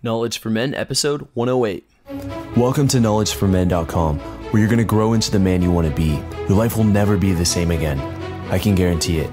Knowledge for Men, episode 108. Welcome to knowledgeformen.com, where you're going to grow into the man you want to be. Your life will never be the same again. I can guarantee it.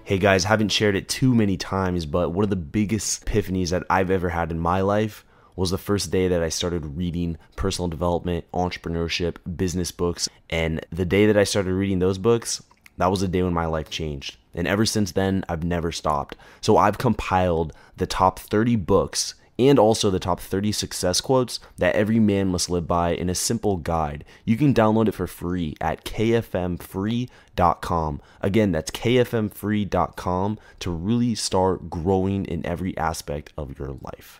Hey guys, haven't shared it too many times, but one of the biggest epiphanies that I've ever had in my life was the first day that I started reading personal development, entrepreneurship, business books. And the day that I started reading those books, that was the day when my life changed. And ever since then, I've never stopped. So I've compiled the top 30 books and also the top 30 success quotes that every man must live by in a simple guide. You can download it for free at kfmfree.com. Again, that's kfmfree.com to really start growing in every aspect of your life.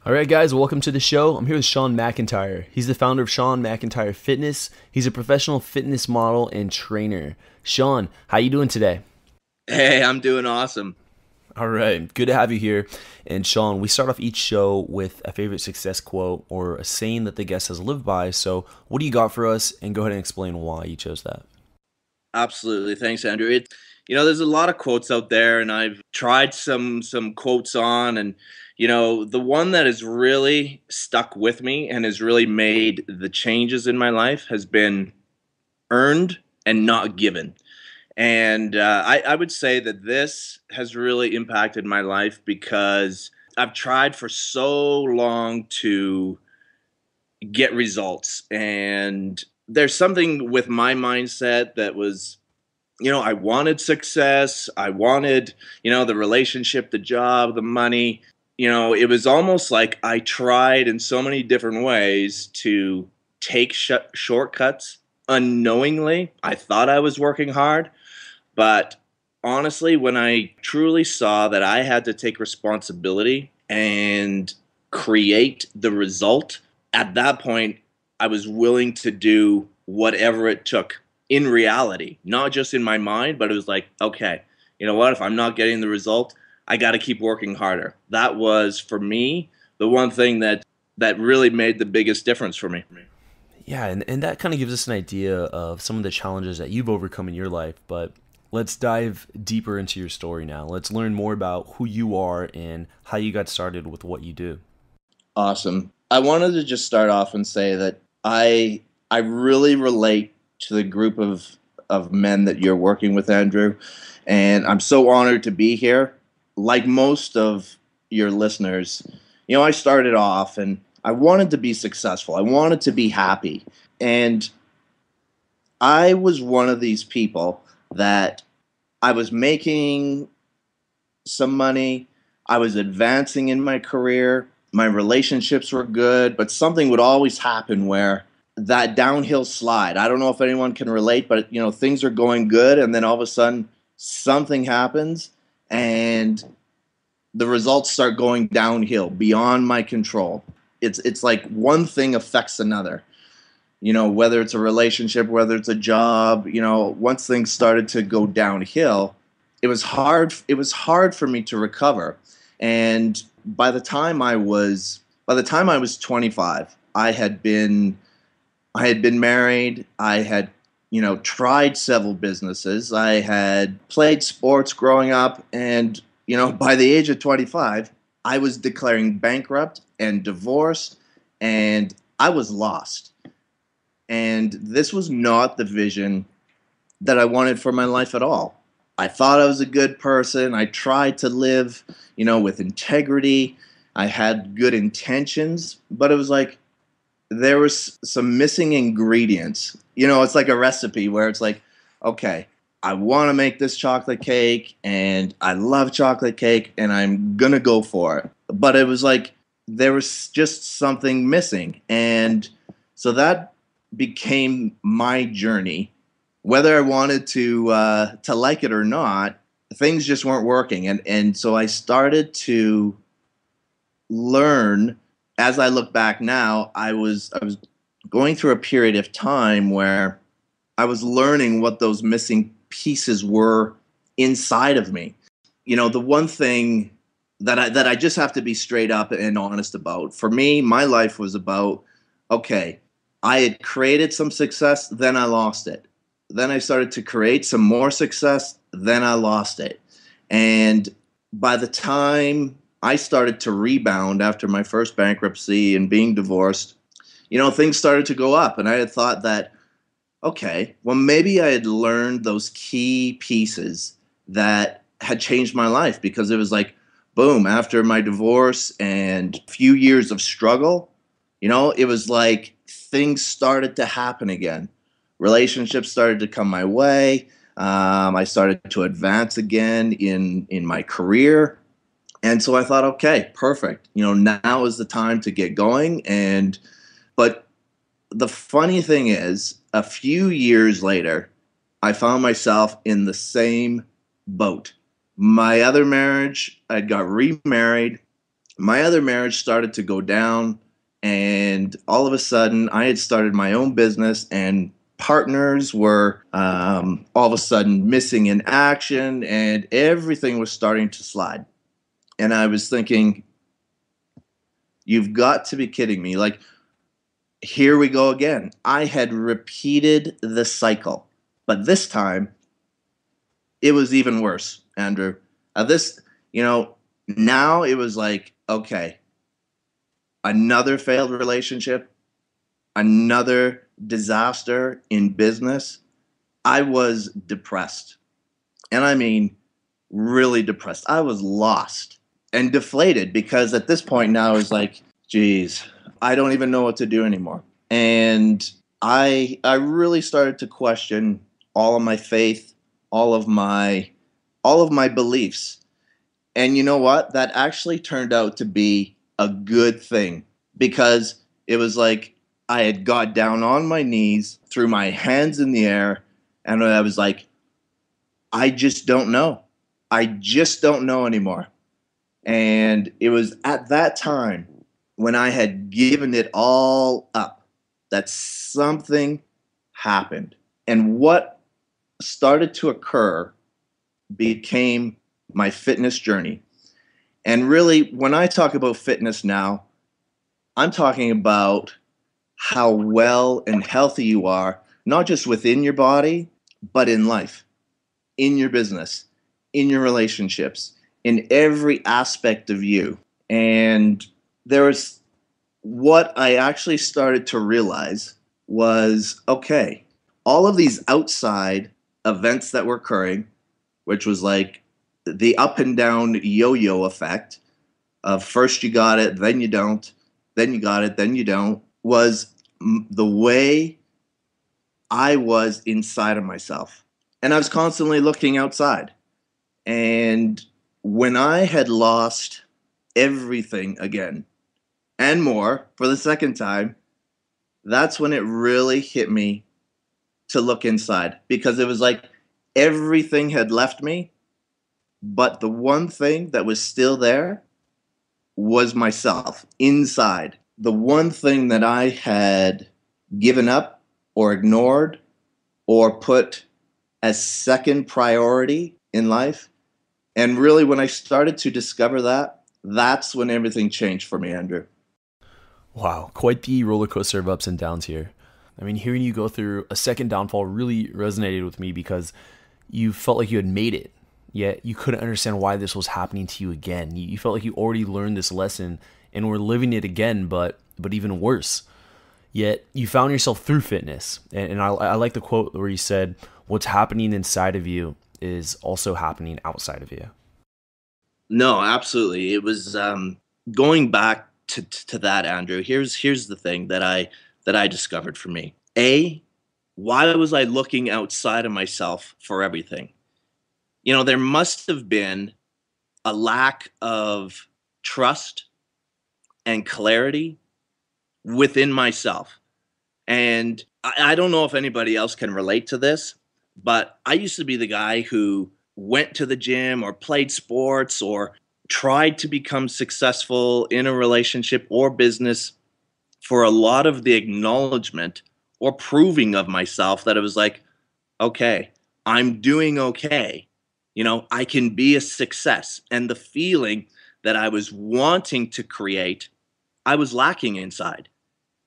All right, guys, welcome to the show. I'm here with Shawn McIntyre. He's the founder of Shawn McIntyre Fitness. He's a professional fitness model and trainer. Shawn, how you doing today? Hey, I'm doing awesome. All right, good to have you here. And Shawn, we start off each show with a favorite success quote or a saying that the guest has lived by. So what do you got for us? And go ahead and explain why you chose that. Absolutely. Thanks, Andrew. There's a lot of quotes out there, and I've tried some quotes on, and the one that has really stuck with me and has really made the changes in my life has been earned and not given. And I would say that this has really impacted my life because I've tried for so long to get results. And there's something with my mindset that was, I wanted success. I wanted, the relationship, the job, the money. It was almost like I tried in so many different ways to take shortcuts unknowingly. I thought I was working hard, but honestly, when I truly saw that I had to take responsibility and create the result, at that point, I was willing to do whatever it took in reality, not just in my mind, but it was like, okay, you know what, if I'm not getting the result, I got to keep working harder. That was, for me, the one thing that really made the biggest difference for me. Yeah, and that kind of gives us an idea of some of the challenges that you've overcome in your life. But let's dive deeper into your story now. Let's learn more about who you are and how you got started with what you do. Awesome. I wanted to just start off and say that I really relate to the group of men that you're working with, Andrew. And I'm so honored to be here. Like most of your listeners, I started off and I wanted to be successful. I wanted to be happy. And I was one of these people that I was making some money. I was advancing in my career. My relationships were good, but something would always happen where that downhill slide. I don't know if anyone can relate, but things are going good, and then all of a sudden something happens and the results start going downhill beyond my control. It's like one thing affects another. Whether it's a relationship, whether it's a job, once things started to go downhill, it was hard for me to recover. And by the time I was 25, I had been married. I had, tried several businesses. I had played sports growing up, and by the age of 25, I was declaring bankrupt and divorced, and I was lost. And this was not the vision that I wanted for my life at all. I thought I was a good person. I tried to live, with integrity. I had good intentions, but it was like there was some missing ingredients. It's like a recipe where it's like, okay, I want to make this chocolate cake, and I love chocolate cake, and I'm going to go for it. But it was like there was just something missing. And so that became my journey. Whether I wanted to like it or not, things just weren't working. And so I started to learn. As I look back now, I was going through a period of time where I was learning what those missing pieces were inside of me. The one thing that I just have to be straight up and honest about. For me, my life was about, okay, I had created some success, then I lost it. Then I started to create some more success, then I lost it. And by the time I started to rebound after my first bankruptcy and being divorced, things started to go up. And I had thought that, okay, well, maybe I had learned those key pieces that had changed my life, because it was like, boom, after my divorce and a few years of struggle, it was like things started to happen again. Relationships started to come my way. I started to advance again in my career. And so I thought, okay, perfect. Now is the time to get going. But the funny thing is, a few years later, I found myself in the same boat. My other marriage, I got remarried. My other marriage started to go down. And all of a sudden, I had started my own business, and partners were all of a sudden missing in action, and everything was starting to slide. And I was thinking, you've got to be kidding me. Like, here we go again. I had repeated the cycle, but this time it was even worse, Andrew. Now it was like, okay, another failed relationship, another disaster in business. I was depressed. And I mean, really depressed. I was lost and deflated, because at this point now it's like, geez, I don't even know what to do anymore. And I really started to question all of my faith, all of my beliefs. And you know what? That actually turned out to be a good thing, because it was like I had got down on my knees, threw my hands in the air, and I was like, I just don't know. I just don't know anymore. And it was at that time, when I had given it all up, that something happened. And what started to occur became my fitness journey. And really, when I talk about fitness now, I'm talking about how well and healthy you are, not just within your body, but in life, in your business, in your relationships, in every aspect of you. And there was, what I actually started to realize was, okay, all of these outside events that were occurring, which was like the up and down yo-yo effect of first you got it, then you don't, then you got it, then you don't, was the way I was inside of myself. And I was constantly looking outside. And when I had lost everything again and more for the second time, that's when it really hit me to look inside, because it was like everything had left me, but the one thing that was still there was myself inside. The one thing that I had given up or ignored or put as second priority in life. And really, when I started to discover that, that's when everything changed for me, Andrew. Wow, quite the roller coaster of ups and downs here. I mean, hearing you go through a second downfall really resonated with me, because you felt like you had made it, yet you couldn't understand why this was happening to you again. You felt like you already learned this lesson and were living it again, but even worse. Yet you found yourself through fitness. And I like the quote where you said, what's happening inside of you is also happening outside of you. No, absolutely. It was going back to that, Andrew. Here's the thing that I discovered for me. Why was I looking outside of myself for everything? There must have been a lack of trust and clarity within myself. And I don't know if anybody else can relate to this, but I used to be the guy who went to the gym or played sports or tried to become successful in a relationship or business for a lot of the acknowledgement or proving of myself that it was like, okay, I'm doing okay. I can be a success. And the feeling that I was wanting to create, I was lacking inside.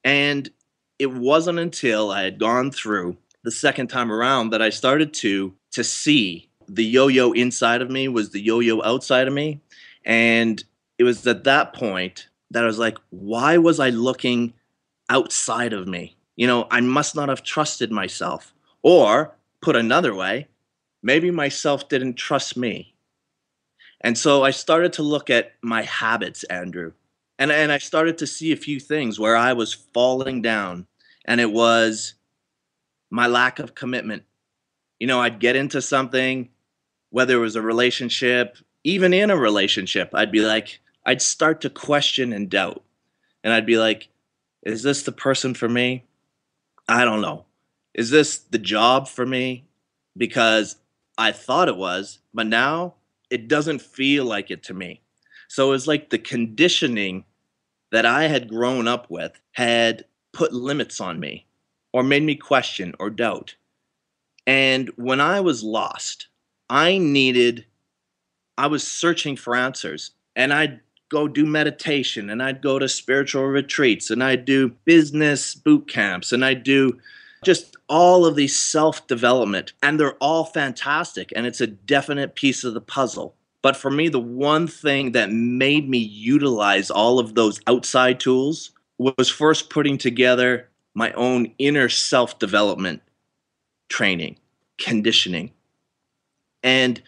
And it wasn't until I had gone through the second time around that I started to see the yo-yo inside of me was the yo-yo outside of me. And it was at that point that I was like, why was I looking outside of me? I must not have trusted myself. Or, put another way, maybe myself didn't trust me. And so I started to look at my habits, Andrew. And I started to see a few things where I was falling down. And it was my lack of commitment. I'd get into something, whether it was a relationship, even in a relationship, I'd start to question and doubt. And I'd be like, is this the person for me? I don't know. Is this the job for me? Because I thought it was, but now it doesn't feel like it to me. So it's like the conditioning that I had grown up with had put limits on me or made me question or doubt. And when I was lost, I was searching for answers, and I'd go do meditation, and I'd go to spiritual retreats, and I'd do business boot camps, and I'd do just all of these self-development, and they're all fantastic, and it's a definite piece of the puzzle. But for me, the one thing that made me utilize all of those outside tools was first putting together my own inner self-development training, conditioning. And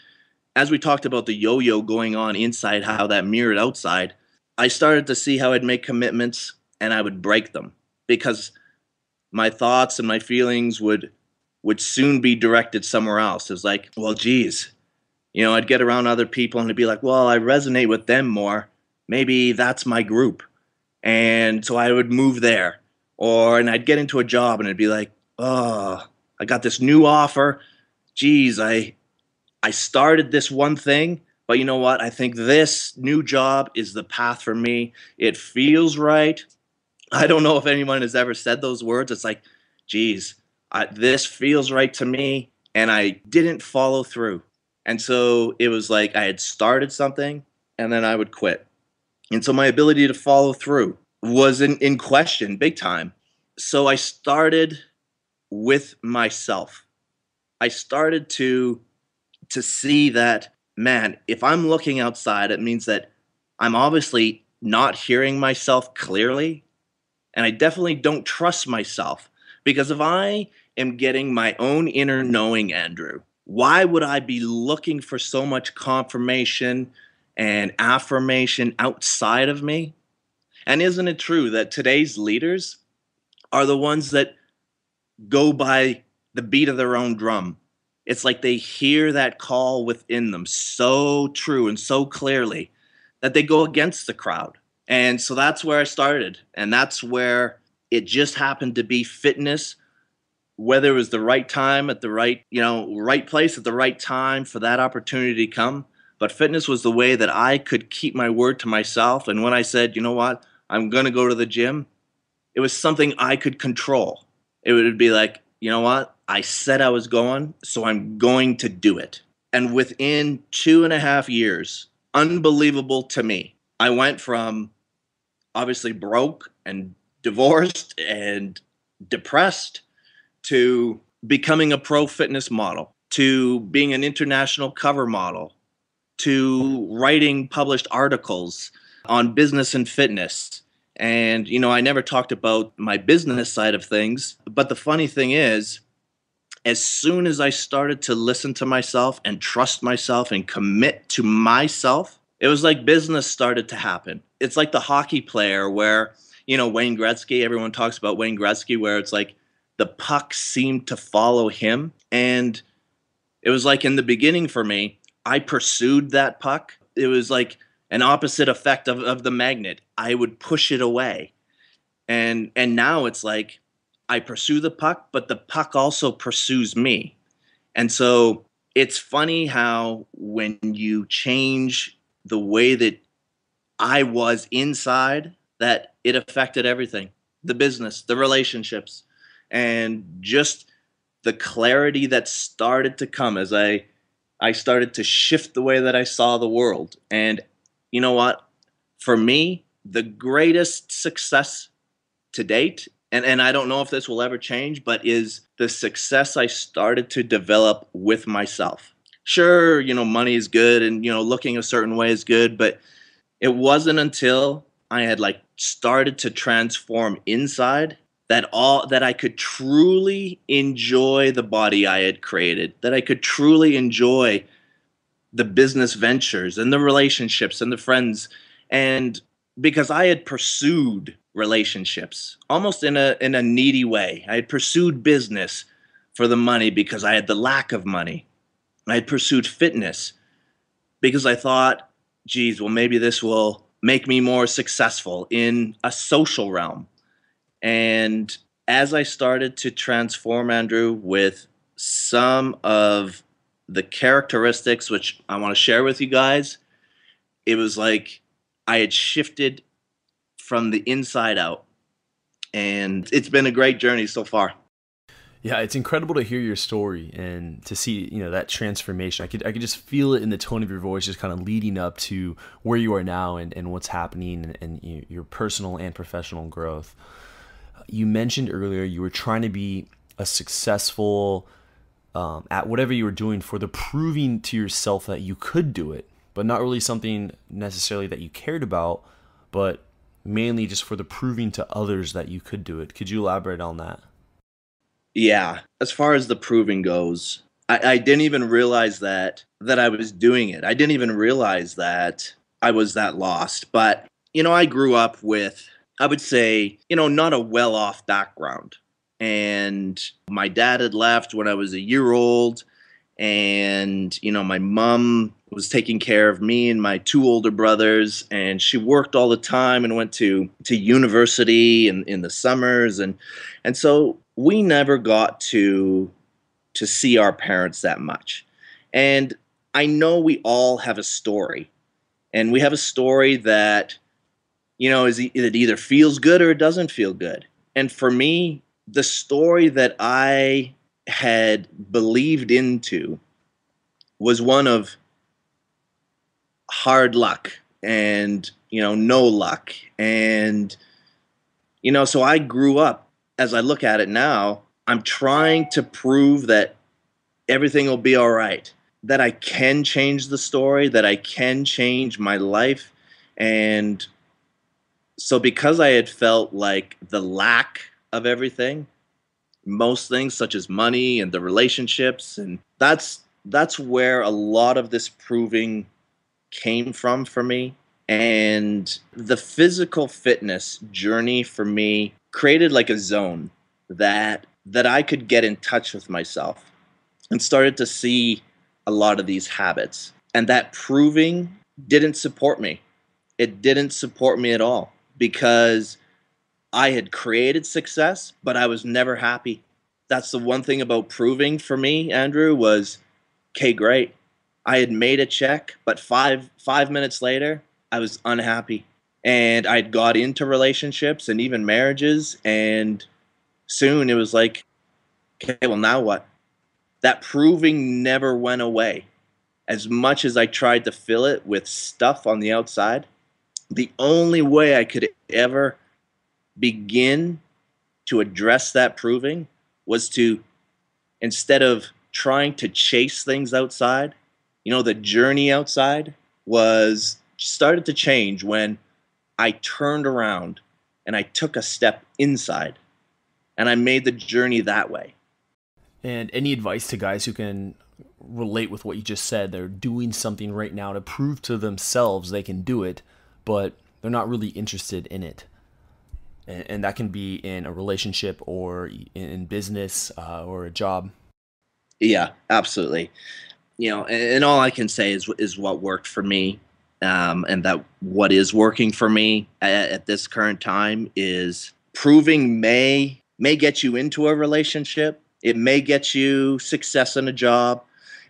as we talked about the yo-yo going on inside, how that mirrored outside, I started to see how I'd make commitments and I would break them because my thoughts and my feelings would soon be directed somewhere else. It's like, well, geez, I'd get around other people and it'd be like, well, I resonate with them more. Maybe that's my group. And so I would move there. And I'd get into a job and it'd be like, oh, I got this new offer. Geez, I started this one thing, but you know what? I think this new job is the path for me. It feels right. I don't know if anyone has ever said those words. It's like, geez, this feels right to me. And I didn't follow through. And so it was like I had started something and then I would quit. And so my ability to follow through was in question big time. So I started with myself. I started to see that, man, if I'm looking outside, it means that I'm obviously not hearing myself clearly. And I definitely don't trust myself. Because if I am getting my own inner knowing, Andrew, why would I be looking for so much confirmation and affirmation outside of me? And isn't it true that today's leaders are the ones that go by the beat of their own drum? It's like they hear that call within them so true and so clearly that they go against the crowd. And so that's where I started. And that's where it just happened to be fitness, whether it was the right time at the right place at the right time for that opportunity to come. But fitness was the way that I could keep my word to myself. And when I said, you know what, I'm going to go to the gym, it was something I could control. It would be like, you know what, I said I was going, so I'm going to do it. And within 2.5 years, unbelievable to me, I went from obviously broke and divorced and depressed to becoming a pro fitness model, to being an international cover model, to writing published articles on business and fitness. And, I never talked about my business side of things. But the funny thing is, as soon as I started to listen to myself and trust myself and commit to myself, it was like business started to happen. It's like the hockey player where, Wayne Gretzky, everyone talks about Wayne Gretzky, where it's like the puck seemed to follow him. And it was like in the beginning for me, I pursued that puck. It was like an opposite effect of the magnet. I would push it away. And now it's like I pursue the puck, but the puck also pursues me. And so it's funny how when you change the way that I was inside, that it affected everything, the business, the relationships, and just the clarity that started to come as I started to shift the way that I saw the world. And you know what? For me, the greatest success to date, and I don't know if this will ever change, but is the success I started to develop with myself. sure, money is good and, looking a certain way is good, but it wasn't until I had like started to transform inside that I could truly enjoy the body I had created, that I could truly enjoy the business ventures and the relationships and the friends. And because I had pursued relationships almost in a needy way. I had pursued business for the money because I had the lack of money. I had pursued fitness because I thought, geez, well, maybe this will make me more successful in a social realm. And as I started to transform, Andrew, with some of the characteristics which I want to share with you guys, it was like I had shifted from the inside out. And it's been a great journey so far. Yeah, it's incredible to hear your story and to see, that transformation. I could just feel it in the tone of your voice, just kind of leading up to where you are now and what's happening and your personal and professional growth. You mentioned earlier you were trying to be a successful at whatever you were doing for the proving to yourself that you could do it, but not really something necessarily that you cared about, but mainly just for the proving to others that you could do it. Could you elaborate on that? Yeah, as far as the proving goes, I didn't even realize that I was doing it. I didn't even realize that I was that lost. But I grew up with, I would say, not a well-off background. And my dad had left when I was a year old. And, my mom was taking care of me and my two older brothers. And she worked all the time and went to university in the summers. And so we never got to see our parents that much. And I know we all have a story. And we have a story that, it either feels good or it doesn't feel good. And for me, the story that I had believed into was one of hard luck and, no luck. And, so I grew up, as I look at it now, I'm trying to prove that everything will be all right, that I can change the story, that I can change my life. And so because I had felt like the lack of everything, most things such as money and the relationships, and that's where a lot of this proving came from for me. And the physical fitness journey for me created like a zone that I could get in touch with myself and started to see a lot of these habits. And that proving didn't support me. It didn't support me at all because I had created success, but I was never happy. That's the one thing about proving for me, Andrew, was, okay, great. I had made a check, but five minutes later, I was unhappy. And I'd got into relationships and even marriages, and soon it was like, okay, well, now what? That proving never went away. As much as I tried to fill it with stuff on the outside, the only way I could ever begin to address that proving was to, instead of trying to chase things outside, the journey outside was started to change when I turned around and I took a step inside and I made the journey that way. And any advice to guys who can relate with what you just said? They're doing something right now to prove to themselves they can do it, but they're not really interested in it. And that can be in a relationship or in business or a job. Yeah, absolutely. And all I can say is what worked for me, and that what is working for me at this current time is proving may get you into a relationship. It may get you success in a job,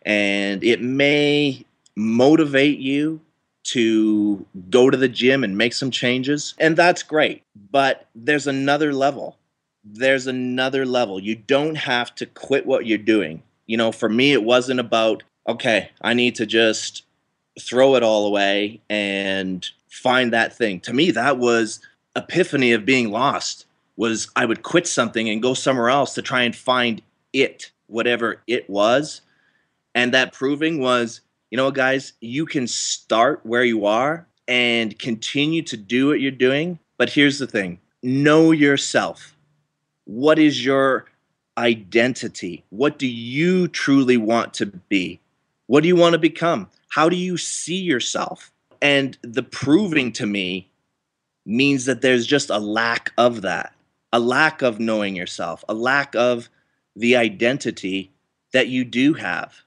and it may motivate you to go to the gym and make some changes. And that's great. But there's another level. There's another level. You don't have to quit what you're doing. For me, it wasn't about, okay, I need to just throw it all away and find that thing. To me, that was epiphany of being lost, was I would quit something and go somewhere else to try and find it, whatever it was. And that proving was, you know what, guys, you can start where you are and continue to do what you're doing. But here's the thing, know yourself. What is your identity? What do you truly want to be? What do you want to become? How do you see yourself? And the proving to me means that there's just a lack of that, a lack of knowing yourself, a lack of the identity that you do have.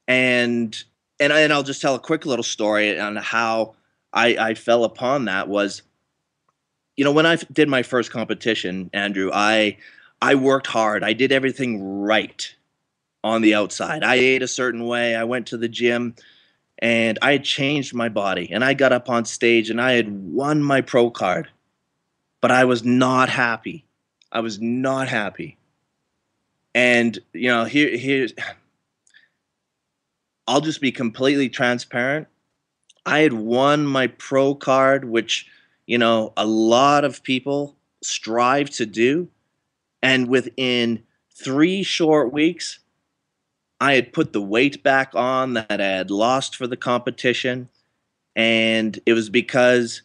And and I'll just tell a quick little story on how I fell upon that was, you know, when I did my first competition, Andrew, I worked hard. I did everything right on the outside. I ate a certain way. I went to the gym and I had changed my body and I got up on stage and I had won my pro card, but I was not happy. I was not happy. And you know, here's I'll just be completely transparent. I had won my pro card, which, you know, a lot of people strive to do. And within 3 short weeks, I had put the weight back on that I had lost for the competition. And it was because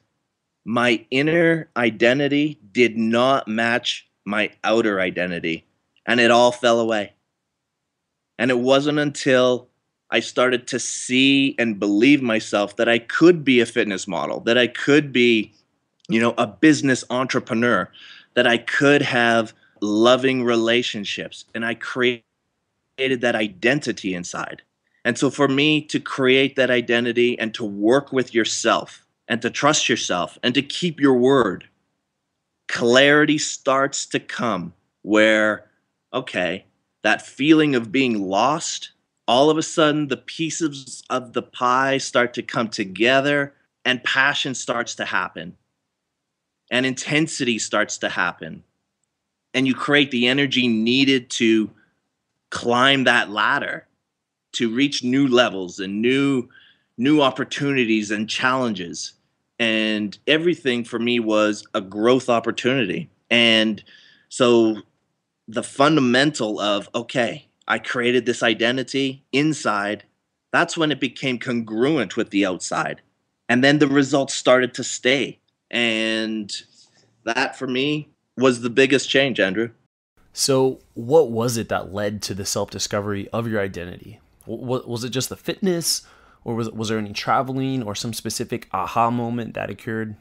my inner identity did not match my outer identity. And it all fell away. And it wasn't until I started to see and believe myself that I could be a fitness model, that I could be, you know, a business entrepreneur, that I could have loving relationships, and I created that identity inside. And so for me to create that identity and to work with yourself and to trust yourself and to keep your word, clarity starts to come where, okay, that feeling of being lost, all of a sudden the pieces of the pie start to come together and passion starts to happen and intensity starts to happen. And you create the energy needed to climb that ladder, to reach new levels and new opportunities and challenges. And everything for me was a growth opportunity. And so the fundamental of, okay, I created this identity inside, that's when it became congruent with the outside. And then the results started to stay. And that for me was the biggest change, Andrew. So, what was it that led to the self-discovery of your identity? Was it just the fitness, or was there any traveling or some specific aha moment that occurred?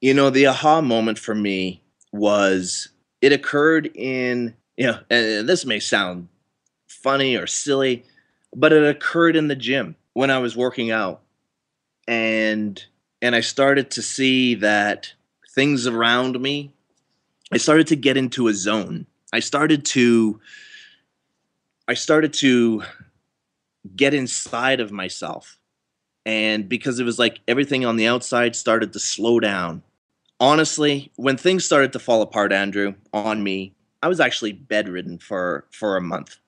You know, the aha moment for me was it occurred in, you know, and this may sound funny or silly, but it occurred in the gym when I was working out. And I started to see that things around me, I started to get into a zone. I started to get inside of myself. And because it was like everything on the outside started to slow down. Honestly, when things started to fall apart, Andrew, on me, I was actually bedridden for a month.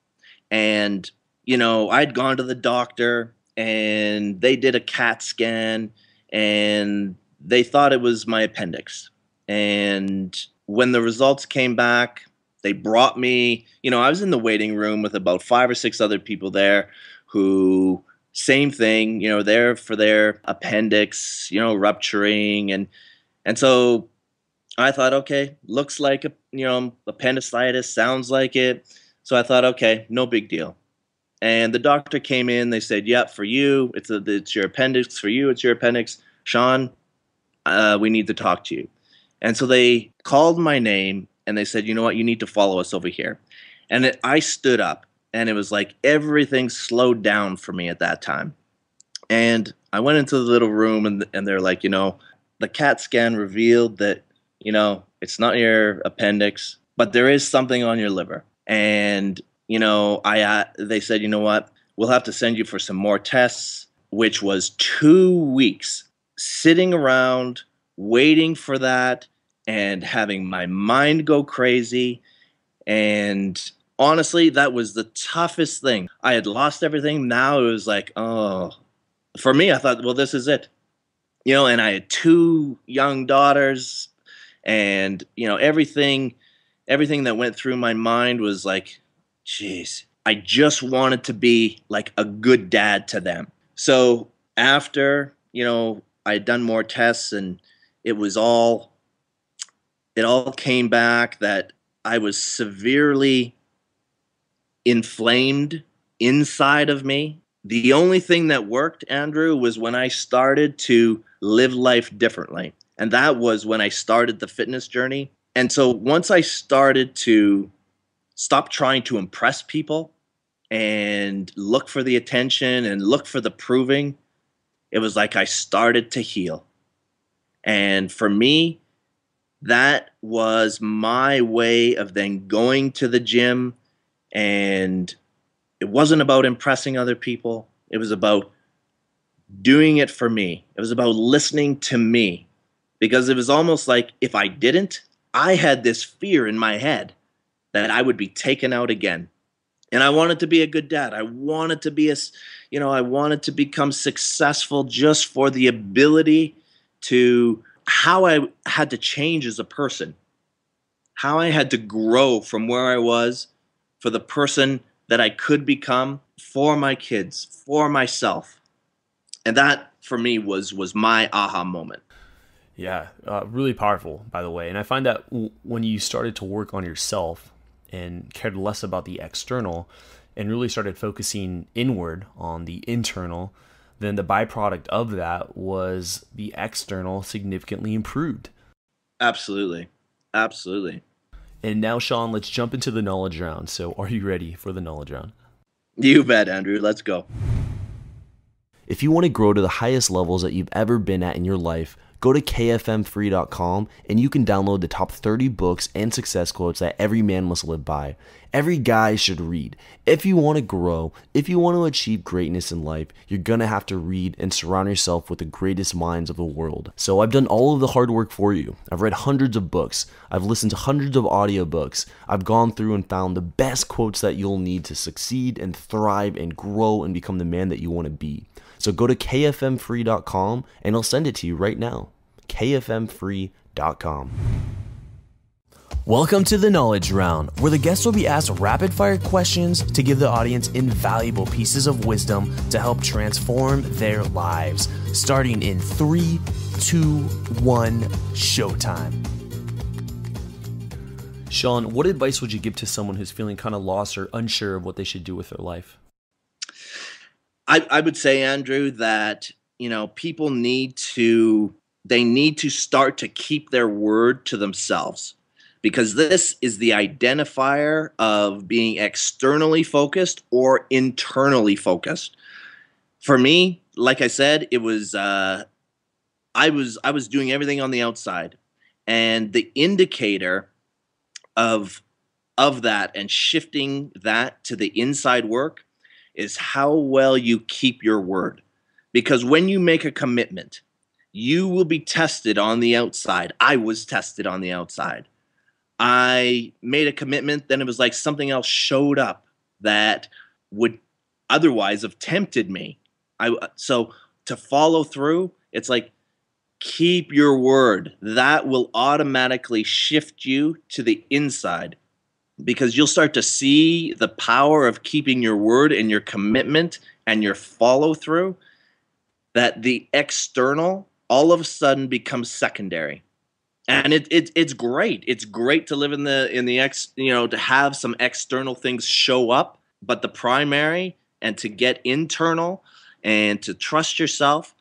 And you know, I'd gone to the doctor and they did a CAT scan and they thought it was my appendix. And when the results came back, they brought me, you know, I was in the waiting room with about 5 or 6 other people there who, same thing, you know, there for their appendix, you know, rupturing. And so I thought, okay, looks like a, you know, appendicitis, sounds like it. So I thought, okay, no big deal. And the doctor came in. They said, "Yep, for you, it's your appendix. For you, it's your appendix. Shawn, we need to talk to you." And so they called my name and they said, "You know what? You need to follow us over here." And I stood up, and it was like everything slowed down for me at that time. And I went into the little room, and they're like, you know, the CAT scan revealed that, you know, it's not your appendix, but there is something on your liver. And you know, they said, you know what, we'll have to send you for some more tests, which was 2 weeks sitting around waiting for that and having my mind go crazy. And honestly, that was the toughest thing. I had lost everything. Now it was like, oh, for me, I thought, well, this is it. You know, and I had 2 young daughters, and you know, everything that went through my mind was like, geez, I just wanted to be like a good dad to them. So after, I'd done more tests, and it was all it all came back that I was severely inflamed inside of me. The only thing that worked, Andrew, was when I started to live life differently. And that was when I started the fitness journey. And so once I started to stop trying to impress people and look for the attention and look for the proving, it was like I started to heal. And for me, that was my way of then going to the gym, and it wasn't about impressing other people. It was about doing it for me. It was about listening to me, because it was almost like if I didn't, I had this fear in my head that I would be taken out again. And I wanted to be a good dad. I wanted to be I wanted to become successful just for the ability to how I had to change as a person, how I had to grow from where I was for the person that I could become for my kids, for myself. And that for me was my aha moment. Yeah, really powerful, by the way. And I find that when you started to work on yourself and cared less about the external and really started focusing inward on the internal, then the byproduct of that was the external significantly improved. Absolutely. Absolutely. And now, Shawn, let's jump into the knowledge round. So are you ready for the knowledge round? You bet, Andrew. Let's go. If you want to grow to the highest levels that you've ever been at in your life, go to kfmfree.com and you can download the top 30 books and success quotes that every man must live by. Every guy should read. If you want to grow, if you want to achieve greatness in life, you're going to have to read and surround yourself with the greatest minds of the world. So I've done all of the hard work for you. I've read hundreds of books. I've listened to hundreds of audiobooks. I've gone through and found the best quotes that you'll need to succeed and thrive and grow and become the man that you want to be. So go to kfmfree.com and I'll send it to you right now. kfmfree.com. Welcome to the Knowledge Round, where the guests will be asked rapid-fire questions to give the audience invaluable pieces of wisdom to help transform their lives. Starting in 3, 2, 1, showtime. Shawn, what advice would you give to someone who's feeling kind of lost or unsure of what they should do with their life? I would say, Andrew, that people need to start to keep their word to themselves, because this is the identifier of being externally focused or internally focused. For me, like I said, it was I was doing everything on the outside, and the indicator of that and shifting that to the inside work is how well you keep your word. Because when you make a commitment, you will be tested on the outside. I was tested on the outside. I made a commitment, then it was like something else showed up that would otherwise have tempted me. So to follow through, it's like, keep your word. That will automatically shift you to the inside, because you'll start to see the power of keeping your word and your commitment and your follow through, that the external all of a sudden becomes secondary. And it's great. It's great to live in the to have some external things show up, but the primary and to get internal and to trust yourself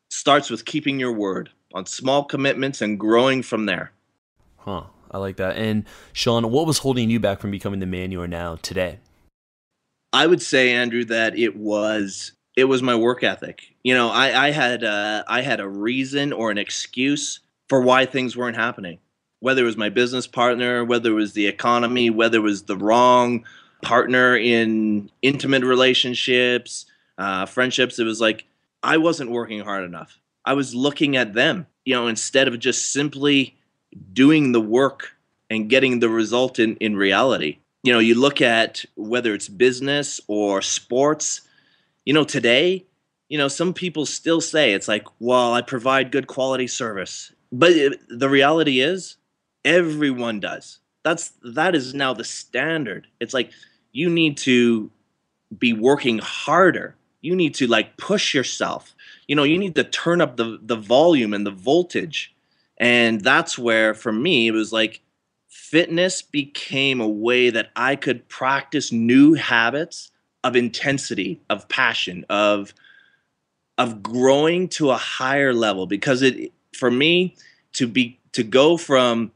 starts with keeping your word on small commitments and growing from there. Huh. I like that. And Shawn, what was holding you back from becoming the man you are now today? I would say, Andrew, that it was my work ethic. I had a reason or an excuse for why things weren't happening. Whether it was my business partner, whether it was the economy, whether it was the wrong partner in intimate relationships, friendships, it was like I wasn't working hard enough. I was looking at them, instead of just simply doing the work and getting the result in reality. You look at whether it's business or sports, today, some people still say it's like, well, I provide good quality service. But the reality is everyone does. That is now the standard. It's like you need to be working harder. You need to like push yourself. You need to turn up the volume and the voltage. And that's where for me it was like fitness became a way that I could practice new habits of intensity, of passion, of growing to a higher level, because it for me to go from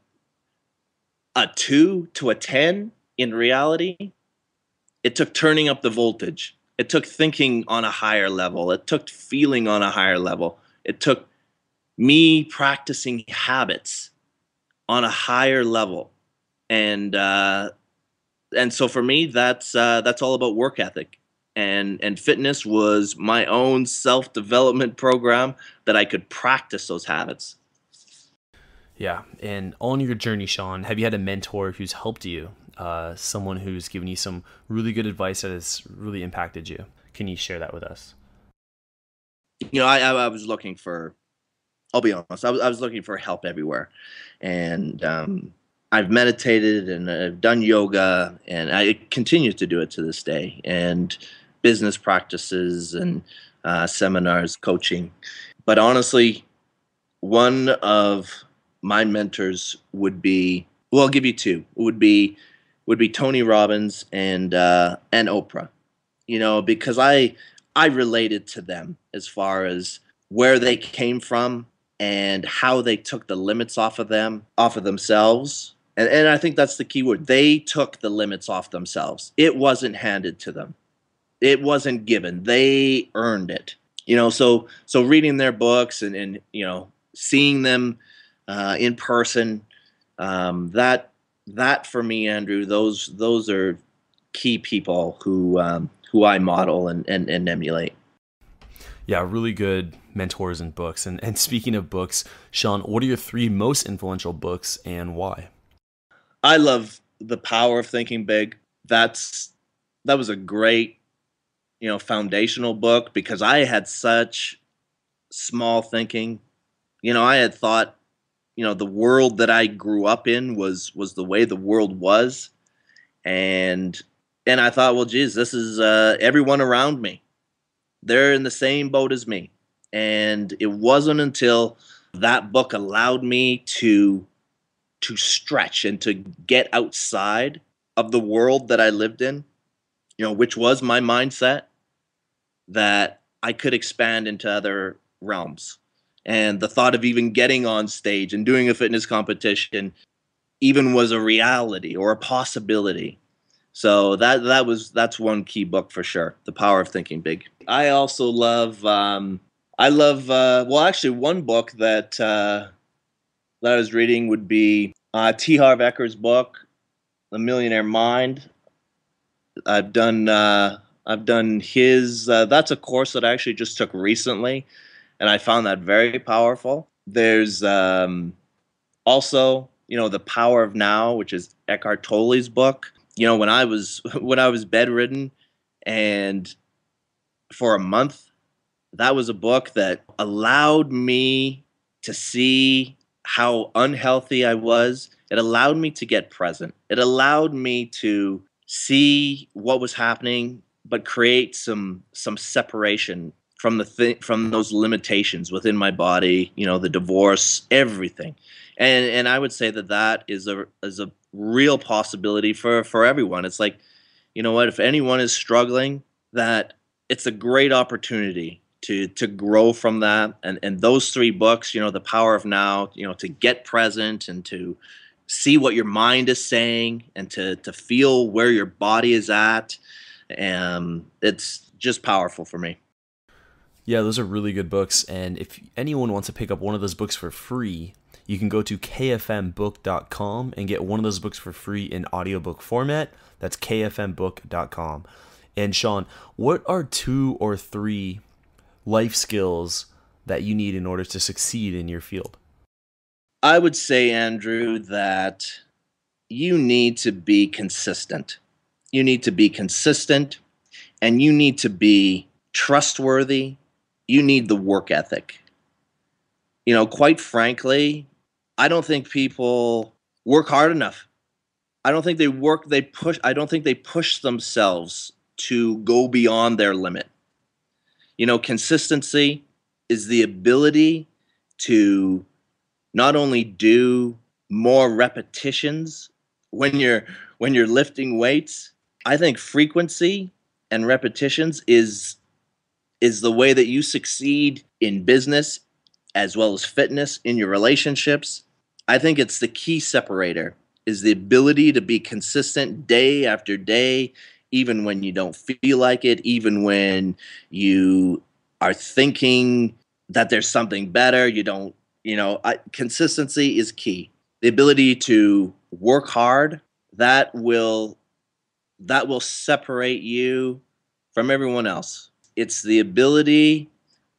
a 2 to a 10 in reality, it took turning up the voltage. It took thinking on a higher level. It took feeling on a higher level. It took me practicing habits on a higher level. And so for me, that's all about work ethic. And fitness was my own self-development program that I could practice those habits. Yeah, and on your journey, Shawn, have you had a mentor who's helped you? Someone who's given you some really good advice that has really impacted you? Can you share that with us? I was looking for, I'll be honest, I was looking for help everywhere. And I've meditated and I've done yoga, and I continue to do it to this day, and business practices and seminars, coaching. But honestly, one of my mentors would be, well, I'll give you two. Would be Tony Robbins and Oprah. Because I related to them as far as where they came from and how they took the limits off of themselves. And I think that's the key word. They took the limits off themselves. It wasn't handed to them. It wasn't given. They earned it. So reading their books and seeing them in person, that for me, Andrew, those are key people who I model and emulate. Yeah, really good mentors and books. And speaking of books, Shawn, what are your 3 most influential books and why? I love The Power of Thinking Big. That was a great, foundational book, because I had such small thinking. I had thought, the world that I grew up in was the way the world was. And I thought, well, geez, this is everyone around me. They're in the same boat as me. And it wasn't until that book allowed me to stretch and to get outside of the world that I lived in, which was my mindset, that I could expand into other realms. And the thought of even getting on stage and doing a fitness competition even was a reality or a possibility. So that's one key book for sure. The Power of Thinking Big. I also love well, actually, one book that I was reading would be T. Harv Eker's book, The Millionaire Mind. I've done his. That's a course that I actually just took recently, and I found that very powerful. There's also, The Power of Now, which is Eckhart Tolle's book. When I was bedridden, and for a month, that was a book that allowed me to see how unhealthy I was. It allowed me to get present. It allowed me to see what was happening, but create some separation from from those limitations within my body. The divorce, everything, and I would say that is a real possibility for everyone. It's like, what, if anyone is struggling, that it's a great opportunity to grow from that. And those 3 books, The Power of Now, to get present and to see what your mind is saying and to feel where your body is at. It's just powerful for me. Yeah, those are really good books. And if anyone wants to pick up one of those books for free, you can go to kfmbook.com and get one of those books for free in audiobook format. That's kfmbook.com. And Shawn, what are 2 or 3 life skills that you need in order to succeed in your field? I would say, Andrew, that you need to be consistent. You need to be consistent, and you need to be trustworthy. You need the work ethic. Quite frankly, I don't think people work hard enough. I don't think they work. They push. I don't think they push themselves to go beyond their limit. You know, consistency is the ability to not only do more repetitions when you're lifting weights. I think frequency and repetitions is the way that you succeed in business as well as fitness, in your relationships. I think it's the key separator, is the ability to be consistent day after day, even when you don't feel like it, even when you are thinking that there's something better. You don't, consistency is key. The ability to work hard, that will separate you from everyone else. It's the ability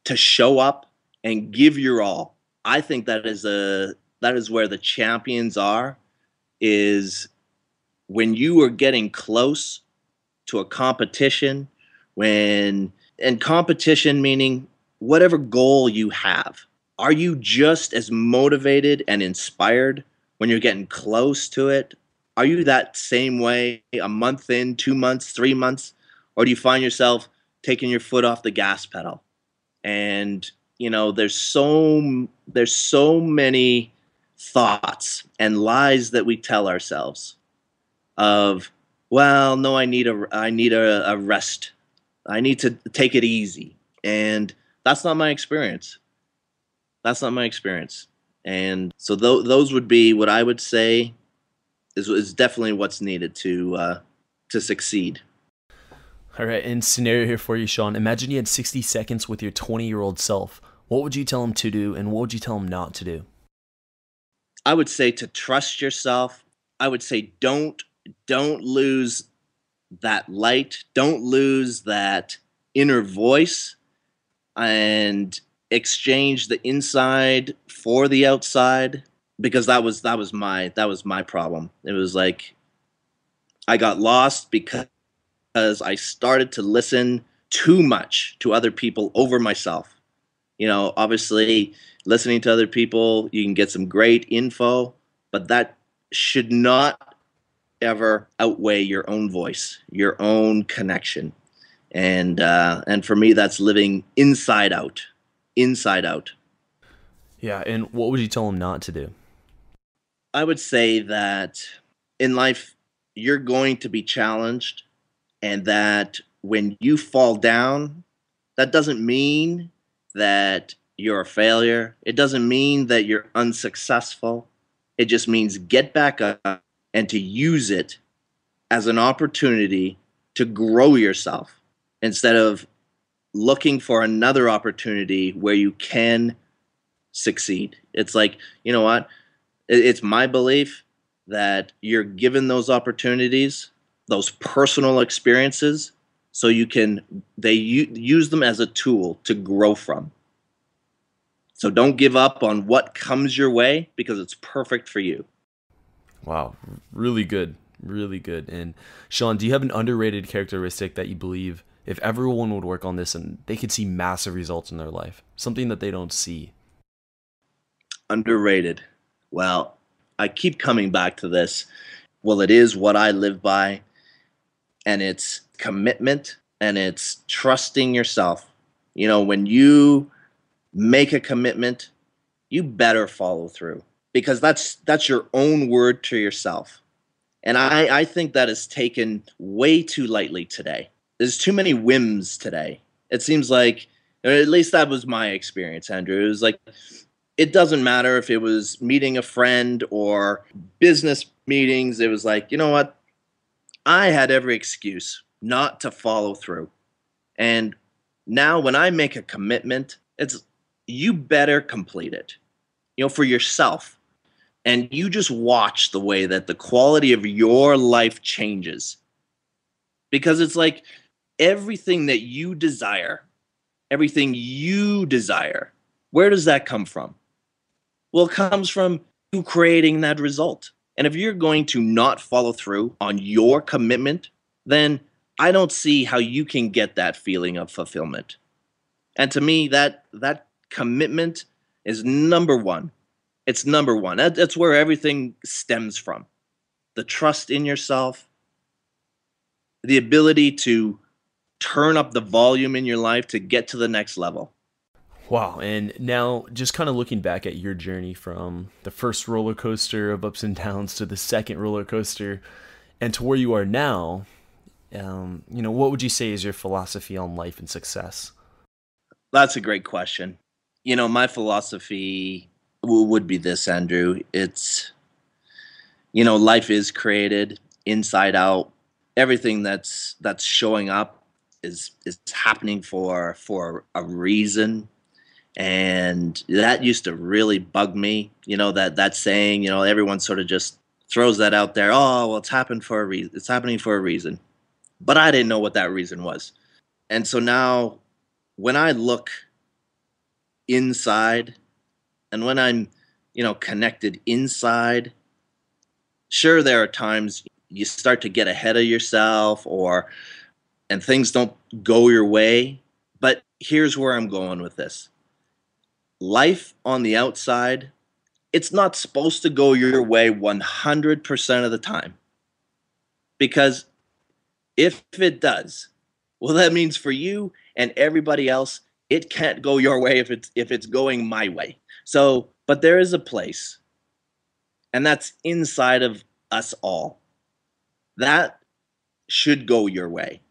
to show up and give your all. I think that is where the champions are, is when you are getting close to a competition, and competition meaning whatever goal you have. Are you just as motivated and inspired when you're getting close to it? Are you that same way a month in, 2 months, 3 months? Or do you find yourself taking your foot off the gas pedal? And there's so many thoughts and lies that we tell ourselves of, well, no, I need a rest. I need to take it easy. And that's not my experience. That's not my experience. And so those would be what I would say is definitely what's needed to succeed. All right, and scenario here for you, Shawn. Imagine you had 60 seconds with your 20-year-old self. What would you tell him to do, and what would you tell him not to do? I would say to trust yourself. I would say don't lose that light. Don't lose that inner voice, and exchange the inside for the outside, because that was my problem. It was like I got lost because I started to listen too much to other people over myself. Obviously, listening to other people, you can get some great info, but that should not ever outweigh your own voice, your own connection. And for me, that's living inside out, inside out. Yeah, and what would you tell him not to do? I would say that in life, you're going to be challenged, and that when you fall down, that doesn't mean that you're a failure. It doesn't mean that you're unsuccessful. It just means get back up and to use it as an opportunity to grow yourself, instead of looking for another opportunity where you can succeed. It's like, you know what? It's my belief that you're given those opportunities, those personal experiences, so use them as a tool to grow from. So don't give up on what comes your way, because it's perfect for you. Wow, really good, really good. And Shawn, do you have an underrated characteristic that you believe if everyone would work on this and they could see massive results in their life, something that they don't see? Underrated. Well, I keep coming back to this. Well, it is what I live by, and it's commitment, and it's trusting yourself. When you make a commitment, you better follow through, because that's your own word to yourself. And I think that is taken way too lightly today. There's too many whims today. It seems like, or at least that was my experience, Andrew. It was like, it doesn't matter if it was meeting a friend or business meetings. It was like, you know what? I had every excuse not to follow through. And now when I make a commitment, it's, you better complete it, for yourself. And you just watch the way that the quality of your life changes. Because it's like everything you desire, where does that come from? Well, it comes from you creating that result. And if you're going to not follow through on your commitment, then I don't see how you can get that feeling of fulfillment. And to me, that commitment is number one. It's number one. That's where everything stems from. the trust in yourself, the ability to turn up the volume in your life to get to the next level. Wow. And now just kind of looking back at your journey from the first roller coaster of ups and downs to the second roller coaster and to where you are now, what would you say is your philosophy on life and success? That's a great question. My philosophy would be this, Andrew. It's, life is created inside out. Everything that's showing up is happening for a reason. And that used to really bug me, that saying, everyone sort of just throws that out there. Oh, well, it's happened for a reason. It's happening for a reason. But I didn't know what that reason was. And so now when I look inside and when I'm, connected inside, sure, there are times you start to get ahead of yourself and things don't go your way. But here's where I'm going with this. Life on the outside, it's not supposed to go your way 100% of the time. Because if it does, well, that means for you and everybody else, it can't go your way if it's going my way. So, but there is a place, and that's inside of us all. That should go your way.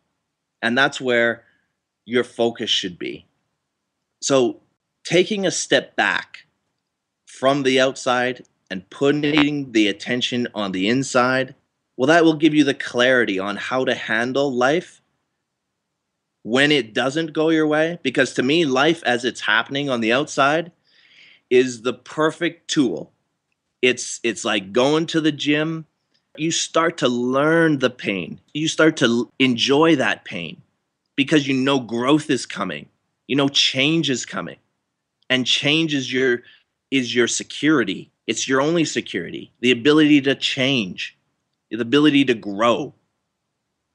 And that's where your focus should be. So, taking a step back from the outside and putting the attention on the inside, well, that will give you the clarity on how to handle life when it doesn't go your way. Because to me, life as it's happening on the outside is the perfect tool. It's like going to the gym. You start to learn the pain. You start to enjoy that pain because growth is coming. Change is coming. And change is your security. It's your only security. The ability to change, the ability to grow.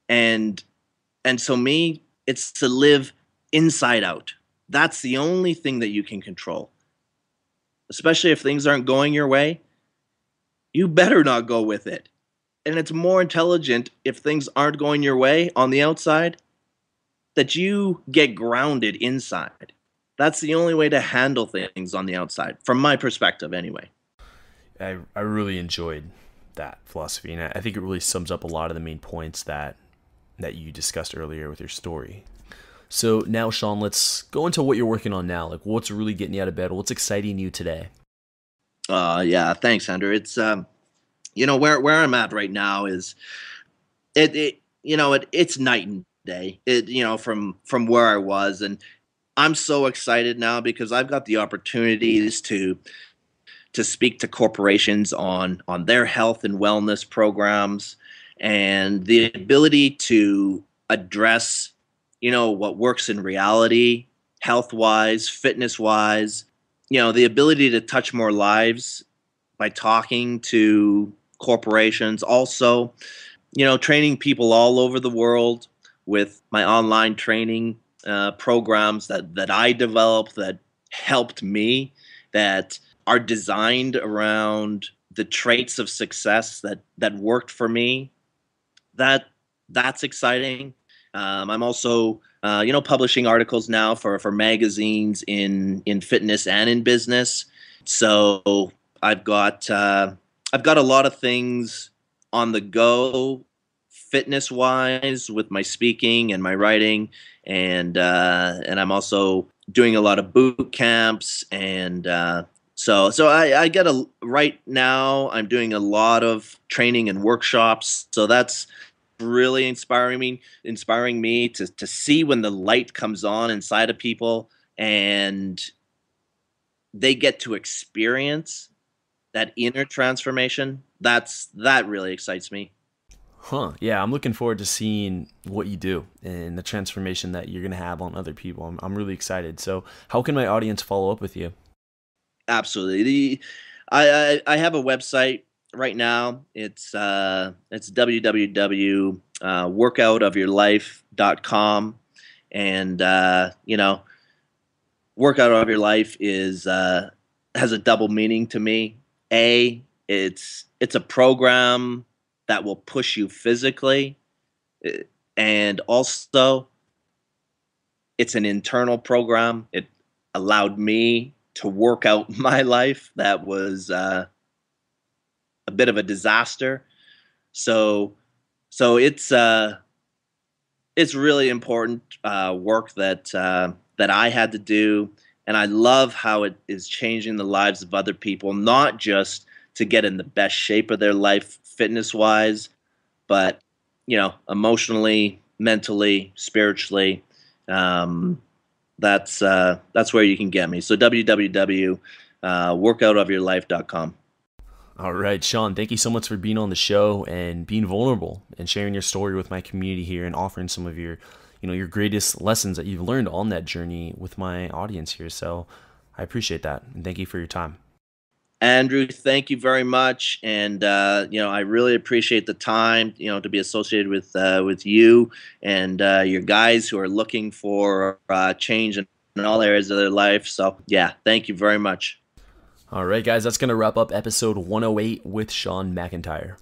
And so me, it's to live inside out. That's the only thing that you can control. Especially if things aren't going your way, you better not go with it. And it's more intelligent if things aren't going your way on the outside that you get grounded inside. That's the only way to handle things on the outside, from my perspective anyway. I really enjoyed that philosophy, and I think it really sums up a lot of the main points that you discussed earlier with your story. So now, Shawn, let's go into what you're working on now. Like, what's really getting you out of bed? What's exciting you today? Yeah, thanks, Andrew. It's where I'm at right now is it's night and day. From where I was, and I'm so excited now because I've got the opportunities to speak to corporations on their health and wellness programs and the ability to address, what works in reality, health-wise, fitness-wise, the ability to touch more lives by talking to corporations. Also, training people all over the world with my online training programs that I developed that helped me, that are designed around the traits of success that worked for me. That's exciting. I'm also publishing articles now for magazines in fitness and in business. So I've got a lot of things on the go, fitness wise, with my speaking and my writing, and I'm also doing a lot of boot camps, and so I get right now I'm doing a lot of training and workshops. So that's really inspiring me to see when the light comes on inside of people and they get to experience that inner transformation. That really excites me. Huh. Yeah, I'm looking forward to seeing what you do and the transformation that you're going to have on other people. I'm really excited. So how can my audience follow up with you? Absolutely. I have a website right now. It's www.workoutofyourlife.com, and workout of your life is has a double meaning to me. It's a program that will push you physically. And also, it's an internal program. It allowed me to work out my life. That was a bit of a disaster. So it's really important work that I had to do, and I love how it is changing the lives of other people, not just to get in the best shape of their life fitness-wise, but emotionally, mentally, spiritually. That's where you can get me. So www.workoutofyourlife.com. All right, Shawn, thank you so much for being on the show and being vulnerable and sharing your story with my community here and offering some of your, your greatest lessons that you've learned on that journey with my audience here. So I appreciate that. And thank you for your time. Andrew, thank you very much. And, I really appreciate the time, to be associated with you and your guys who are looking for change in all areas of their life. So, yeah, thank you very much. All right, guys, that's going to wrap up episode 108 with Shawn McIntyre.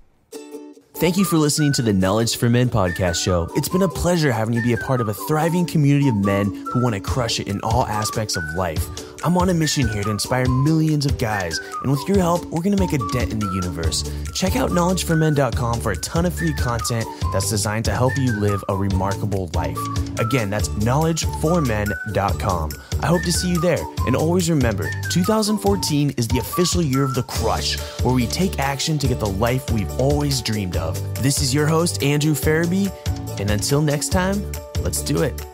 Thank you for listening to the Knowledge for Men podcast show. It's been a pleasure having you be a part of a thriving community of men who want to crush it in all aspects of life. I'm on a mission here to inspire millions of guys, and with your help, we're going to make a dent in the universe. Check out knowledgeformen.com for a ton of free content that's designed to help you live a remarkable life. Again, that's knowledgeformen.com. I hope to see you there, and always remember, 2014 is the official year of the crush, where we take action to get the life we've always dreamed of. This is your host, Andrew Farabee, and until next time, let's do it.